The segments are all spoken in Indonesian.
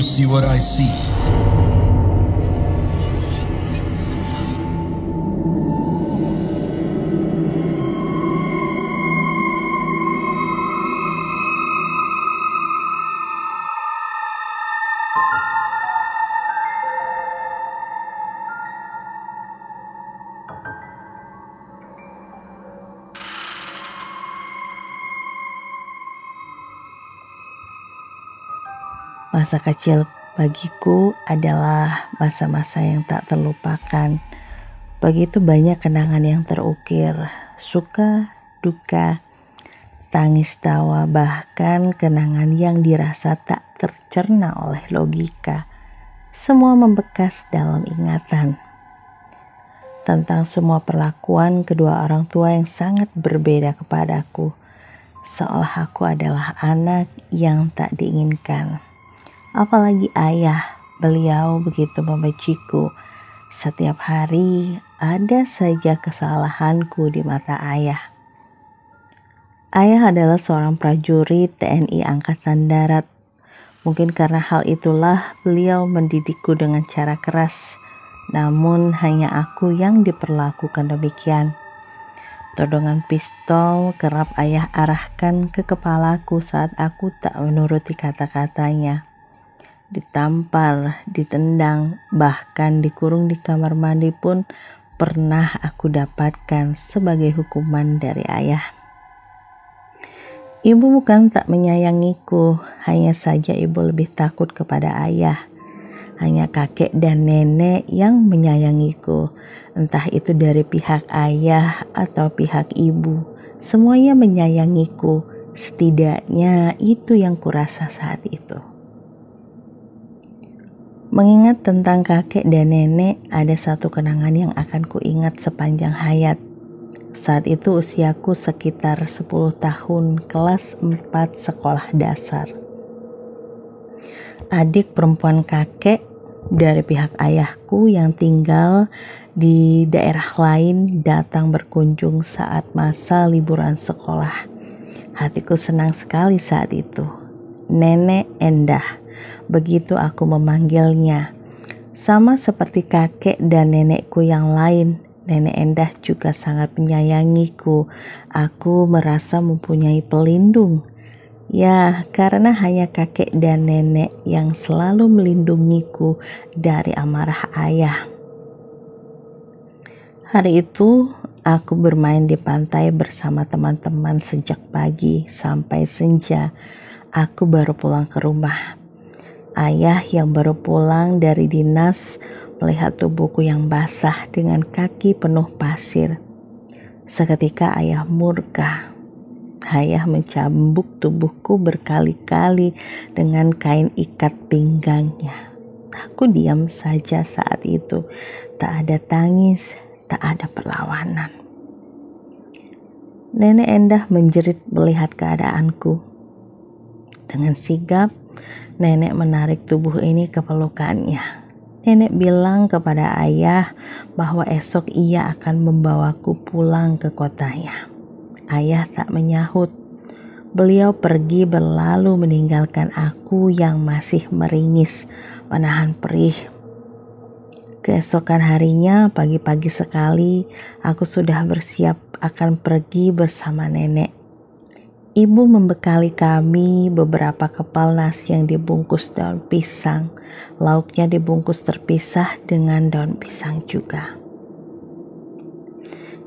see what I see? Masa kecil bagiku adalah masa-masa yang tak terlupakan. Begitu banyak kenangan yang terukir, suka, duka, tangis tawa, bahkan kenangan yang dirasa tak tercerna oleh logika. Semua membekas dalam ingatan. Tentang semua perlakuan kedua orang tua yang sangat berbeda kepadaku. Seolah aku adalah anak yang tak diinginkan. Apalagi ayah, beliau begitu membenciku. Setiap hari ada saja kesalahanku di mata ayah. Ayah adalah seorang prajurit TNI Angkatan Darat. Mungkin karena hal itulah beliau mendidikku dengan cara keras. Namun hanya aku yang diperlakukan demikian. Todongan pistol kerap ayah arahkan ke kepalaku saat aku tak menuruti kata-katanya. Ditampar, ditendang, bahkan dikurung di kamar mandi pun pernah aku dapatkan sebagai hukuman dari ayah. Ibu bukan tak menyayangiku, hanya saja ibu lebih takut kepada ayah. Hanya kakek dan nenek yang menyayangiku, entah itu dari pihak ayah atau pihak ibu. Semuanya menyayangiku, setidaknya itu yang kurasa saat itu. Mengingat tentang kakek dan nenek, ada satu kenangan yang akan kuingat sepanjang hayat. Saat itu usiaku sekitar 10 tahun, kelas 4 sekolah dasar. Adik perempuan kakek dari pihak ayahku yang tinggal di daerah lain datang berkunjung saat masa liburan sekolah. Hatiku senang sekali saat itu. Nenek Endah, begitu aku memanggilnya. Sama seperti kakek dan nenekku yang lain, Nenek Endah juga sangat menyayangiku. Aku merasa mempunyai pelindung. Ya, karena hanya kakek dan nenek yang selalu melindungiku dari amarah ayah. Hari itu, aku bermain di pantai bersama teman-teman sejak pagi sampai senja. Aku baru pulang ke rumah. Ayah yang baru pulang dari dinas melihat tubuhku yang basah dengan kaki penuh pasir. Seketika ayah murka. Ayah mencambuk tubuhku berkali-kali dengan kain ikat pinggangnya. Aku diam saja saat itu. Tak ada tangis, tak ada perlawanan. Nenek Endah menjerit melihat keadaanku. Dengan sigap, nenek menarik tubuh ini ke pelukannya. Nenek bilang kepada ayah bahwa esok ia akan membawaku pulang ke kotanya. Ayah tak menyahut. Beliau pergi berlalu meninggalkan aku yang masih meringis, menahan perih. Keesokan harinya, pagi-pagi sekali, aku sudah bersiap akan pergi bersama nenek. Ibu membekali kami beberapa kepal nasi yang dibungkus daun pisang. Lauknya dibungkus terpisah dengan daun pisang juga.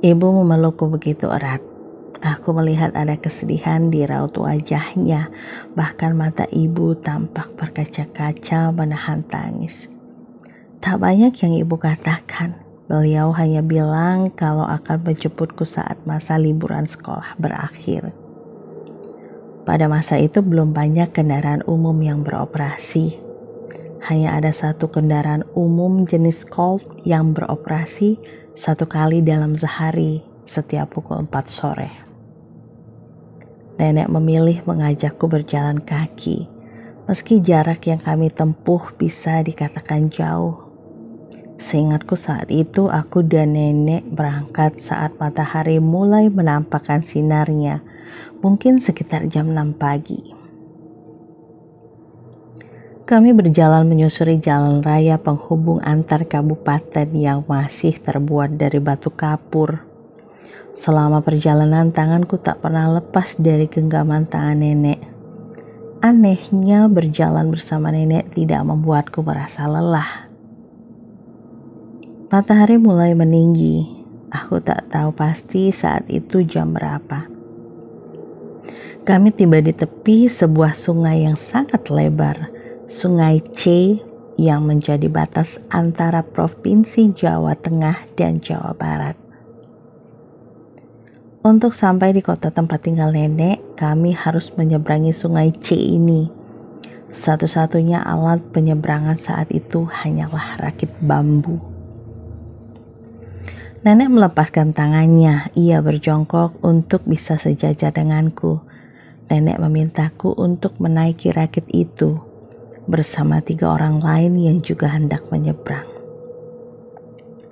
Ibu memelukku begitu erat. Aku melihat ada kesedihan di raut wajahnya. Bahkan mata ibu tampak berkaca-kaca menahan tangis. Tak banyak yang ibu katakan. Beliau hanya bilang kalau akan menjemputku saat masa liburan sekolah berakhir. Pada masa itu belum banyak kendaraan umum yang beroperasi. Hanya ada satu kendaraan umum jenis Colt yang beroperasi 1 kali dalam sehari setiap pukul 4 sore. Nenek memilih mengajakku berjalan kaki, meski jarak yang kami tempuh bisa dikatakan jauh. Seingatku saat itu aku dan nenek berangkat saat matahari mulai menampakkan sinarnya, mungkin sekitar jam 6 pagi. Kami berjalan menyusuri jalan raya penghubung antar kabupaten yang masih terbuat dari batu kapur. Selama perjalanan tanganku tak pernah lepas dari genggaman tangan nenek. Anehnya berjalan bersama nenek tidak membuatku merasa lelah. Matahari mulai meninggi. Aku tak tahu pasti saat itu jam berapa. Kami tiba di tepi sebuah sungai yang sangat lebar, Sungai C yang menjadi batas antara Provinsi Jawa Tengah dan Jawa Barat. Untuk sampai di kota tempat tinggal nenek, kami harus menyeberangi Sungai C ini. Satu-satunya alat penyeberangan saat itu hanyalah rakit bambu. Nenek melepaskan tangannya, ia berjongkok untuk bisa sejajar denganku. Nenek memintaku untuk menaiki rakit itu bersama 3 orang lain yang juga hendak menyeberang.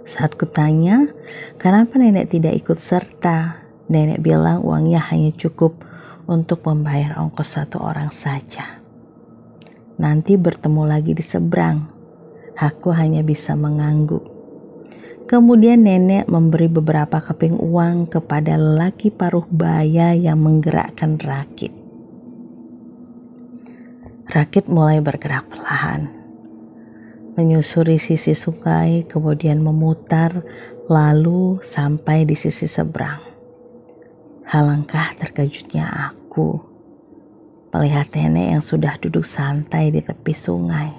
Saat kutanya, kenapa nenek tidak ikut serta? Nenek bilang uangnya hanya cukup untuk membayar ongkos 1 orang saja. Nanti bertemu lagi di seberang. Aku hanya bisa mengangguk. Kemudian nenek memberi beberapa keping uang kepada lelaki paruh baya yang menggerakkan rakit. Rakit mulai bergerak perlahan, menyusuri sisi sungai, kemudian memutar, lalu sampai di sisi seberang. Alangkah terkejutnya aku melihat nenek yang sudah duduk santai di tepi sungai.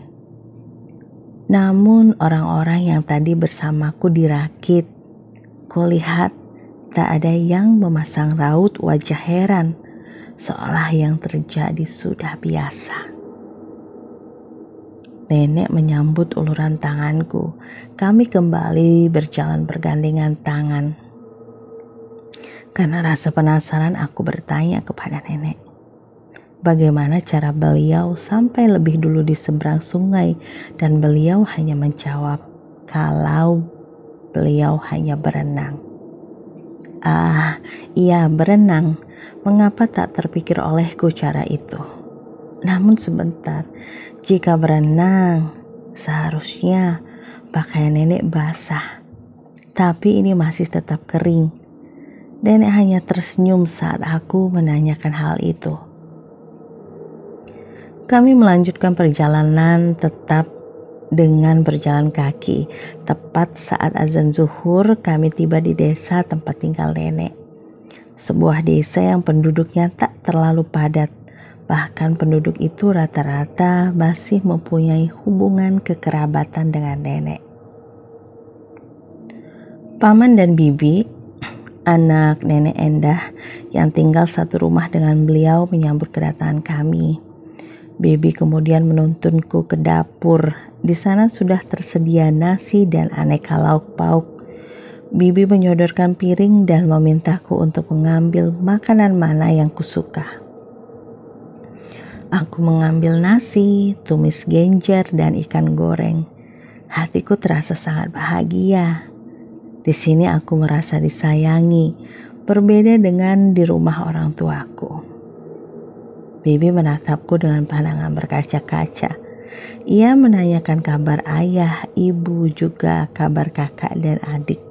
Namun orang-orang yang tadi bersamaku dirakit, kulihat tak ada yang memasang raut wajah heran, seolah yang terjadi sudah biasa. Nenek menyambut uluran tanganku. Kami kembali berjalan bergandengan tangan. Karena rasa penasaran aku bertanya kepada nenek, bagaimana cara beliau sampai lebih dulu di seberang sungai, dan beliau hanya menjawab kalau beliau hanya berenang. Iya berenang. Mengapa tak terpikir olehku cara itu? Namun sebentar, jika berenang seharusnya pakaian nenek basah, tapi ini masih tetap kering. Nenek hanya tersenyum saat aku menanyakan hal itu. Kami melanjutkan perjalanan tetap dengan berjalan kaki. Tepat saat azan zuhur, kami tiba di desa tempat tinggal nenek. Sebuah desa yang penduduknya tak terlalu padat. Bahkan penduduk itu rata-rata masih mempunyai hubungan kekerabatan dengan nenek. Paman dan bibi, anak nenek Endah yang tinggal satu rumah dengan beliau, menyambut kedatangan kami. Bibi kemudian menuntunku ke dapur. Di sana sudah tersedia nasi dan aneka lauk pauk. Bibi menyodorkan piring dan memintaku untuk mengambil makanan mana yang kusuka. Aku mengambil nasi, tumis genjer, dan ikan goreng. Hatiku terasa sangat bahagia. Di sini aku merasa disayangi, berbeda dengan di rumah orang tuaku. Bibi menatapku dengan pandangan berkaca-kaca. Ia menanyakan kabar ayah, ibu, juga kabar kakak dan adik.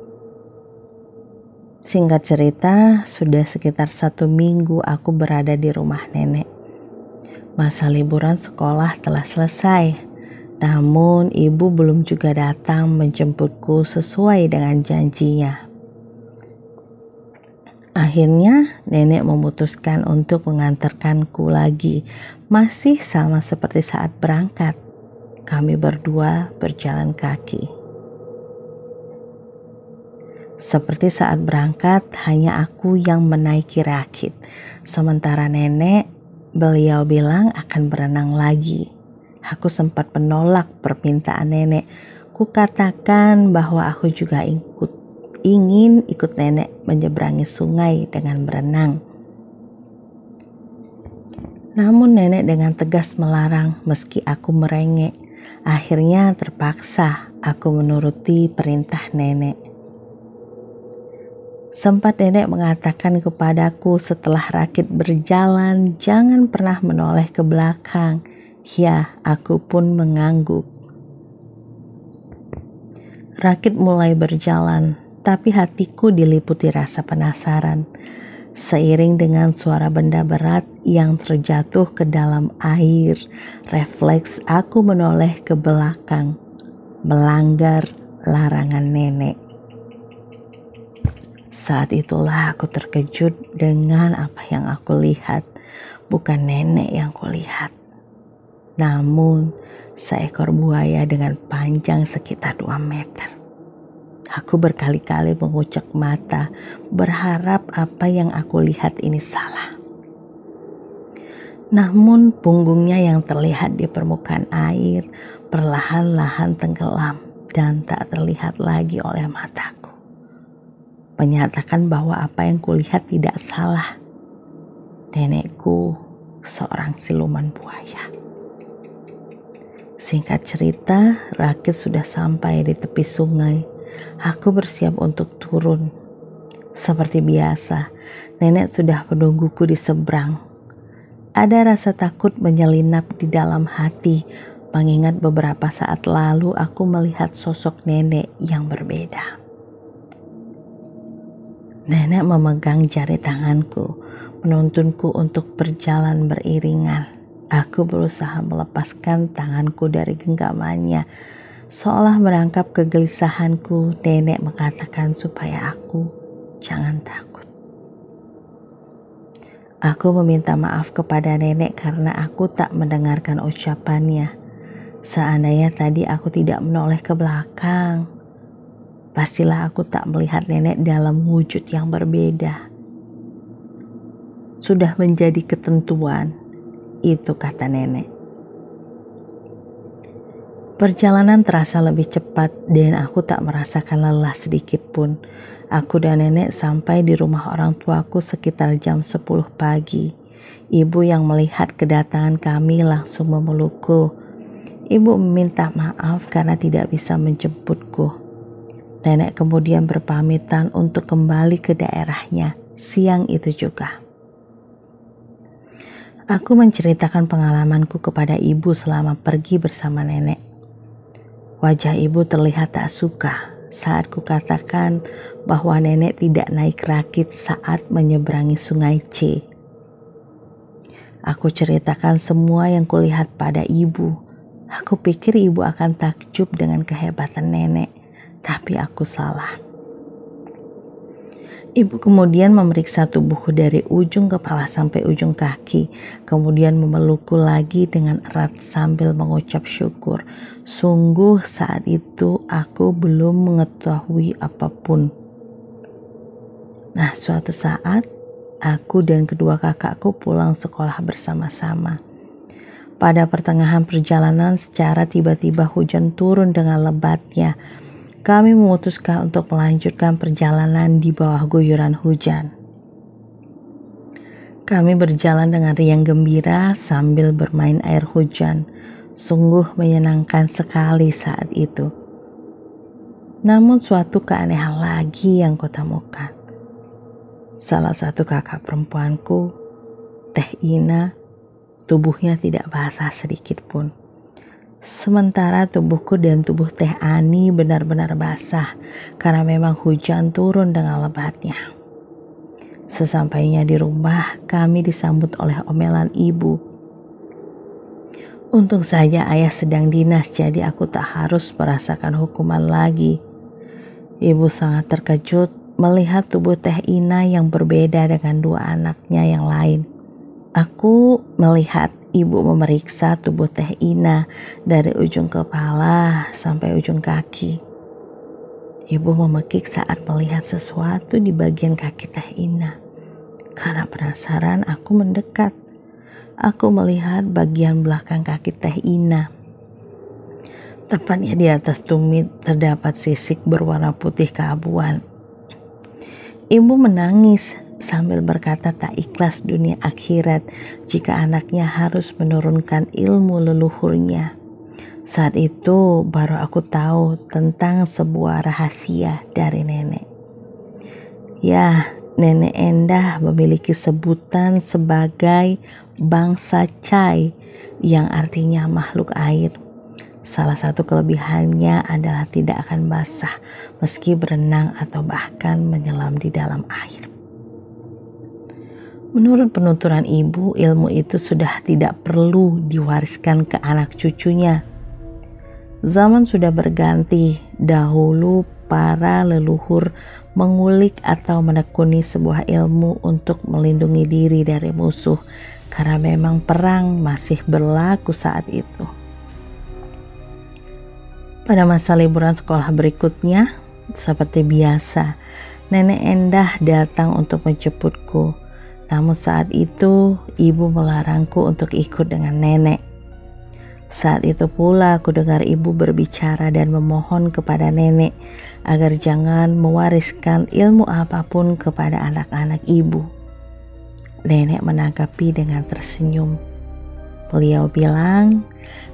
Singkat cerita, sudah sekitar 1 minggu aku berada di rumah nenek. Masa liburan sekolah telah selesai. Namun ibu belum juga datang menjemputku sesuai dengan janjinya. Akhirnya nenek memutuskan untuk mengantarkanku lagi, masih sama seperti saat berangkat. Kami berdua berjalan kaki. Seperti saat berangkat, hanya aku yang menaiki rakit. Sementara nenek, beliau bilang akan berenang lagi. Aku sempat menolak permintaan nenek. Kukatakan bahwa aku juga ingin ikut nenek menyeberangi sungai dengan berenang. Namun nenek dengan tegas melarang meski aku merengek. Akhirnya terpaksa aku menuruti perintah nenek. Sempat nenek mengatakan kepadaku setelah rakit berjalan, jangan pernah menoleh ke belakang Ya, aku pun mengangguk. Rakit mulai berjalan, tapi hatiku diliputi rasa penasaran. Seiring dengan suara benda berat yang terjatuh ke dalam air, refleks aku menoleh ke belakang, melanggar larangan nenek. Saat itulah aku terkejut dengan apa yang aku lihat. Bukan nenek yang kulihat, namun seekor buaya dengan panjang sekitar 2 meter. Aku berkali-kali mengucek mata, berharap apa yang aku lihat ini salah. Namun punggungnya yang terlihat di permukaan air perlahan-lahan tenggelam dan tak terlihat lagi oleh mataku. Menyatakan bahwa apa yang kulihat tidak salah. Nenekku seorang siluman buaya. Singkat cerita, Rakit sudah sampai di tepi sungai. Aku bersiap untuk turun. Seperti biasa, nenek sudah menungguku di seberang. Ada rasa takut menyelinap di dalam hati, mengingat beberapa saat lalu aku melihat sosok nenek yang berbeda. Nenek memegang jari tanganku, menuntunku untuk berjalan beriringan. Aku berusaha melepaskan tanganku dari genggamannya. Seolah merangkap kegelisahanku, nenek mengatakan supaya aku jangan takut. Aku meminta maaf kepada nenek karena aku tak mendengarkan ucapannya. Seandainya tadi aku tidak menoleh ke belakang, pastilah aku tak melihat nenek dalam wujud yang berbeda. Sudah menjadi ketentuan, itu kata nenek. Perjalanan terasa lebih cepat dan aku tak merasakan lelah sedikit pun. Aku dan nenek sampai di rumah orang tuaku sekitar jam 10 pagi. Ibu yang melihat kedatangan kami langsung memelukku. Ibu meminta maaf karena tidak bisa menjemputku. Nenek kemudian berpamitan untuk kembali ke daerahnya siang itu juga. Aku menceritakan pengalamanku kepada ibu selama pergi bersama nenek. Wajah ibu terlihat tak suka saat kukatakan bahwa nenek tidak naik rakit saat menyeberangi sungai C. Aku ceritakan semua yang kulihat pada ibu. Aku pikir ibu akan takjub dengan kehebatan nenek, tapi aku salah. Ibu kemudian memeriksa tubuhku dari ujung kepala sampai ujung kaki, kemudian memelukku lagi dengan erat sambil mengucap syukur. Sungguh saat itu aku belum mengetahui apapun. Nah, suatu saat aku dan kedua kakakku pulang sekolah bersama-sama. Pada pertengahan perjalanan secara tiba-tiba hujan turun dengan lebatnya. Kami memutuskan untuk melanjutkan perjalanan di bawah guyuran hujan. Kami berjalan dengan riang gembira sambil bermain air hujan. Sungguh menyenangkan sekali saat itu. Namun suatu keanehan lagi yang kutemukan. Salah satu kakak perempuanku, Teh Ina, tubuhnya tidak basah sedikit pun. Sementara tubuhku dan tubuh Teh Ani benar-benar basah karena memang hujan turun dengan lebatnya. Sesampainya di rumah, kami disambut oleh omelan ibu. Untung saja ayah sedang dinas, jadi aku tak harus merasakan hukuman lagi. Ibu sangat terkejut melihat tubuh Teh Ina yang berbeda dengan dua anaknya yang lain. Aku melihat ibu memeriksa tubuh Teh Ina dari ujung kepala sampai ujung kaki. Ibu memekik saat melihat sesuatu di bagian kaki Teh Ina. Karena penasaran, aku mendekat. Aku melihat bagian belakang kaki Teh Ina. Tepatnya di atas tumit terdapat sisik berwarna putih keabuan. Ibu menangis sambil berkata tak ikhlas dunia akhirat jika anaknya harus menurunkan ilmu leluhurnya. Saat itu baru aku tahu tentang sebuah rahasia dari nenek. Ya, nenek Endah memiliki sebutan sebagai bangsa Cai yang artinya makhluk air. Salah satu kelebihannya adalah tidak akan basah meski berenang atau bahkan menyelam di dalam air. Menurut penuturan ibu, ilmu itu sudah tidak perlu diwariskan ke anak cucunya. Zaman sudah berganti. Dahulu para leluhur mengulik atau menekuni sebuah ilmu untuk melindungi diri dari musuh, karena memang perang masih berlaku saat itu. Pada masa liburan sekolah berikutnya, seperti biasa, Nenek Endah datang untuk menjemputku. Namun saat itu ibu melarangku untuk ikut dengan nenek. Saat itu pula aku dengar ibu berbicara dan memohon kepada nenek agar jangan mewariskan ilmu apapun kepada anak-anak ibu. Nenek menanggapi dengan tersenyum. Beliau bilang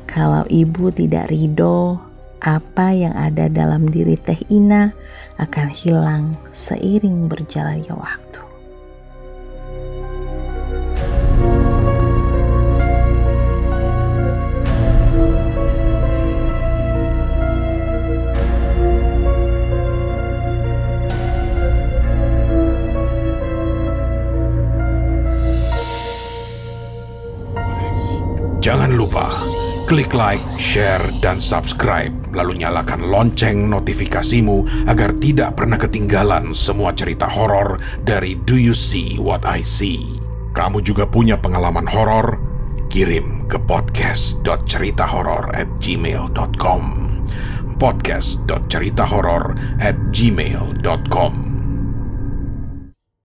kalau ibu tidak ridho, apa yang ada dalam diri Teh Ina akan hilang seiring berjalannya waktu. Jangan lupa klik like, share, dan subscribe, lalu nyalakan lonceng notifikasimu agar tidak pernah ketinggalan semua cerita horor dari Do You See What I See. Kamu juga punya pengalaman horor? Kirim ke podcast.ceritahoror@gmail.com podcast.ceritahoror@gmail.com